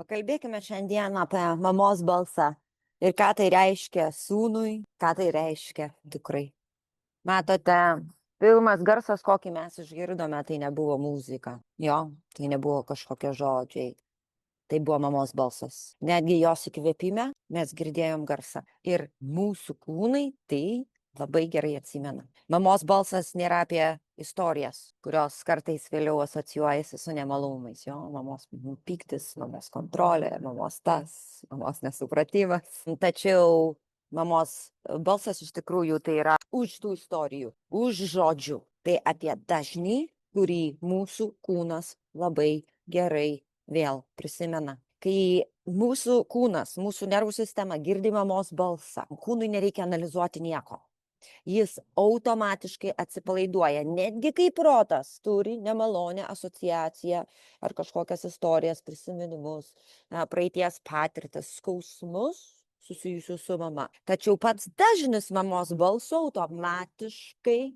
Pakalbėkime šiandien apie mamos balsą ir ką tai reiškia sūnui, ką tai reiškia dukrai. Matote, filmas garsas, kokį mes išgirdome, tai nebuvo muzika. Jo, tai nebuvo kažkokie žodžiai. Tai buvo mamos balsas. Netgi jos įkvėpime mes girdėjom garsą. Ir mūsų kūnai tai labai gerai atsimena. Mamos balsas nėra apie istorijas, kurios kartais vėliau asocijuojasi su nemalumais. Jo, mamos pyktis, mamos kontrolė, mamos tas, mamos nesupratimas. Tačiau mamos balsas iš tikrųjų tai yra už tų istorijų, už žodžių. Tai apie dažnį, kurį mūsų kūnas labai gerai vėl prisimena. Kai mūsų kūnas, mūsų nervų sistema girdi mamos balsą, kūnui nereikia analizuoti nieko. Jis automatiškai atsipalaiduoja, netgi kai protas turi nemalonę asociaciją ar kažkokias istorijas, prisiminimus, praeities patirtis, skausmus susijusius su mama. Tačiau pats dažnis mamos balso automatiškai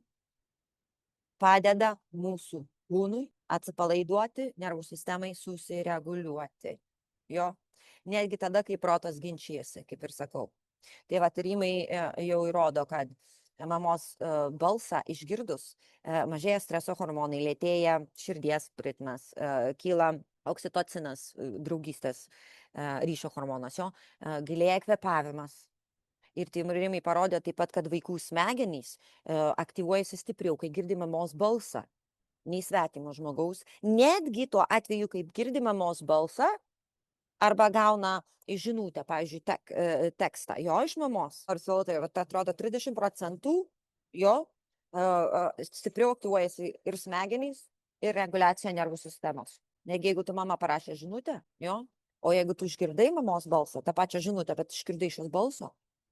padeda mūsų kūnui atsipalaiduoti, nervų sistemai susireguliuoti. Jo, netgi tada, kai protas ginčijasi, kaip ir sakau. Tai va, tyrimai jau įrodo, kad mamos balsą išgirdus mažėja streso hormonai, lėtėja širdies ritmas, kyla oksitocinas, draugystės ryšio hormonas, jo, gilėja kvėpavimas. Ir tyrimai parodė taip pat, kad vaikų smegenys aktyvuojasi stipriau, kai girdi mamos balsą, nei svetimo žmogaus. Netgi tuo atveju, kaip girdi mamos balsą, arba gauna žinutę, pavyzdžiui, tekstą jo iš mamos. Ar tai atrodo 30% jo stipriau aktyvuojasi ir smegenys, ir reguliacija nervų sistemos. Negi jeigu tu mama parašė žinutę, jo, o jeigu tu išgirdai mamos balsą, tą pačią žinutę, bet išgirdai iš jos balso,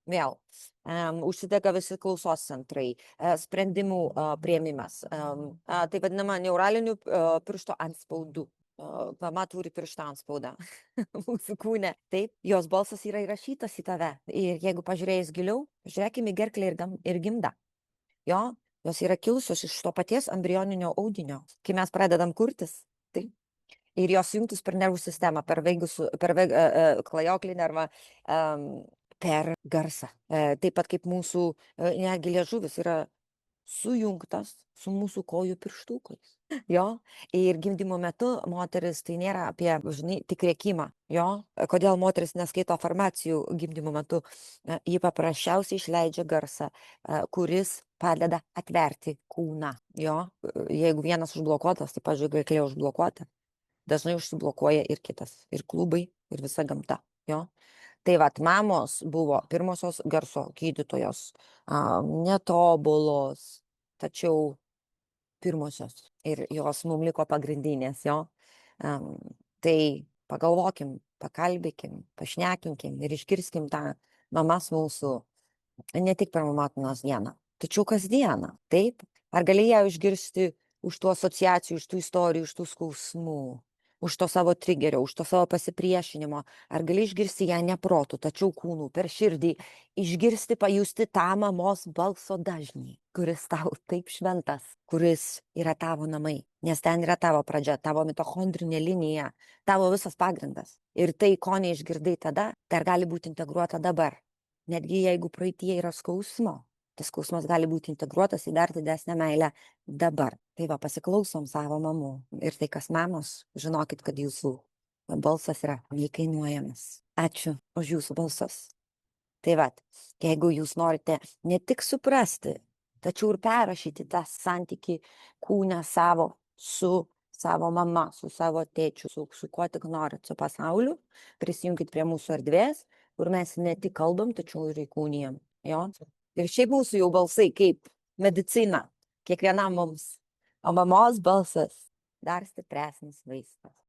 vėl užsidega visi klausos centrai, sprendimų priėmimas, tai vadinama neuralinių piršto antspaudų. Mama turi pirštą antspaudą mūsų kūne. Taip, jos balsas yra įrašytas į tave. Ir jeigu pažiūrėjus giliau, žiūrėkime į gerklę ir gimdą. Jo, jos yra kilusios iš to paties embrioninio audinio. Kai mes pradedam kurtis, taip. Ir jos jungtus per nervų sistemą, per klajoklį nervą, per garsą. Taip pat kaip mūsų netgi liežuvis yra sujungtas su mūsų kojų pirštukais. Jo, ir gimdymo metu moteris tai nėra apie, žinai, tik rėkimą. Jo, kodėl moteris neskaito farmacijų gimdymo metu? Ji paprasčiausiai išleidžia garsą, kuris padeda atverti kūną. Jo, jeigu vienas užblokuotas, tai pavyzdžiui, gerklė užblokuota, dažnai užsiblokuoja ir kitas, ir klubai, ir visa gamta. Jo. Tai vat, mamos buvo pirmosios garso gydytojos, netobulos, tačiau pirmosios. Ir jos mums liko pagrindinės, jo. Tai pagalvokim, pakalbėkim, pašnekinkim ir išgirskim tą mamas mūsų ne tik per motinos dieną, tačiau kasdieną. Taip? Ar gali ją išgirsti už tų asociacijų, už tų istorijų, už tų skausmų, už to savo trigerio, už to savo pasipriešinimo? Ar gali išgirsti ją ne protu, tačiau kūnu, per širdį, išgirsti, pajusti tą mamos balso dažnį, kuris tau taip šventas, kuris yra tavo namai, nes ten yra tavo pradžia, tavo mitochondrinė linija, tavo visas pagrindas. Ir tai, ko neišgirdai tada, dar gali būti integruota dabar. Netgi jeigu praeitie yra skausmo, tas skausmas gali būti integruotas į dar didesnę meilę dabar. Tai va, pasiklausom savo mamų. Ir tai, kas mamos, žinokit, kad jūsų balsas yra neįkainuojamas. Ačiū už jūsų balsus. Tai va, jeigu jūs norite ne tik suprasti, tačiau ir perrašyti tą santykį kūne savo su savo mama, su savo tėčiu, su kuo tik norit, su pasauliu, prisijunkit prie mūsų erdvės, kur mes ne tik kalbam, tačiau ir įkūnijam. Jo? Ir šiaip mūsų jau balsai kaip medicina, kiekvienam mums. O mamos balsas dar stipresnis vaistas.